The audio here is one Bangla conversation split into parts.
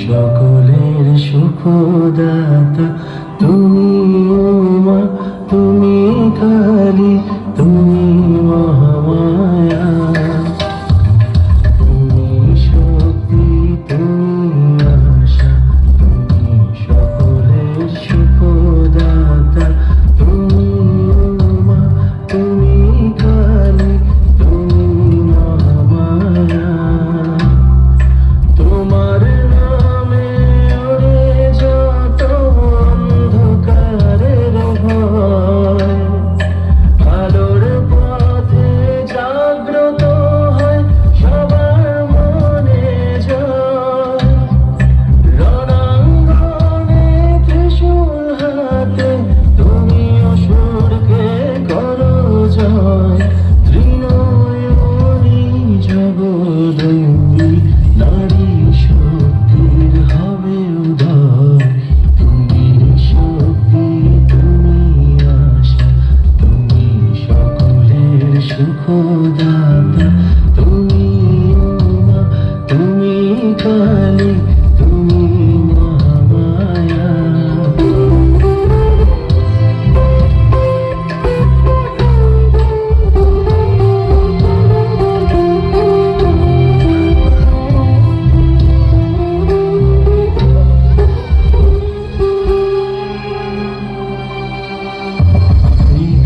সকলের সুখদাতা তুমি মা, তুমি কালী, তুমি মহামায়া। তুমি শক্তি, তুমি আশা, তুমি সকলের সুখদাতা তুমি মা, তুমি কালী, তুমি মহামায়া। তোমার নামে ওরে যত অন্ধকারের ভয়, আলোর পথে জাগ্রত হয় সবার মনে জয়। রণাঙ্গনে ত্রিশূল হাতে তুমি অসুরকে করো জয়। ত্রিনয়নী জগদম্বী, নারী শক্তির হবে উদয়। তুমি শক্তি, তুমি আশা, তুমি সকলের সুখদাতা তুমি মা, তুমি কালী, তুমি মহামায়া।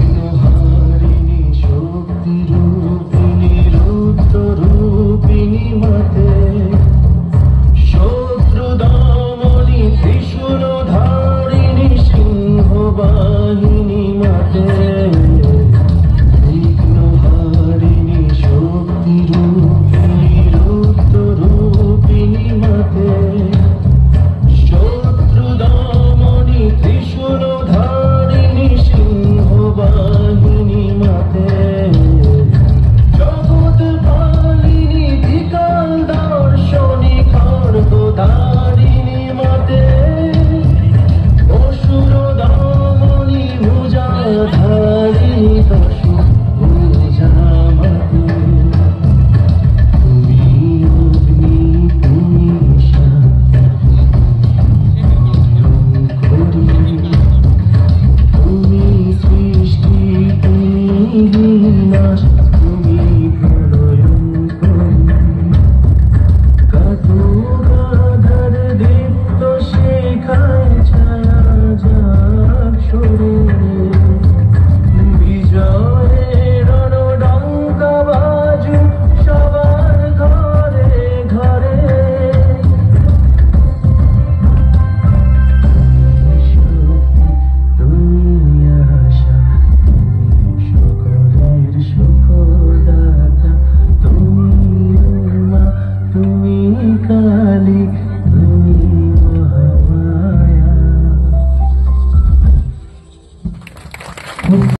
বিঘ্নহারিণী, শক্তিরূপিণী, রুদ্ররূপিণী মাতে, শত্রুদমনী, ত্রিশূলধারিণী, সিংহবাহিনী মাতে। বিঘ্নহারিণী, শক্তিরূপিণী, রুদ্ররূপিণী মাতে, শত্রুদমনী, ত্রিশূলধারিণী, সিংহবাহিনী মাতে। জগৎ পালিনী, বিকাল দর্শনী, খড়গধারিণী মাতে, অসুর দমনী, ভুজাধারিণী, দশভুজা মাতে। তুমি অগ্নি, তুমি শান্তি, তুমি সৃষ্টি, তুমি বিনাশ, তুমি প্রলয়ঙ্করী। কাতুগাধার দীপ্ত শিখায় ছায়া যাক সরে, বিজয়ের রণডঙ্কা বাজুক সবার ঘরে ঘরে। তুমি আশা, তুমি সকলের সুখদাতা তুমি মা, তুমি কালী।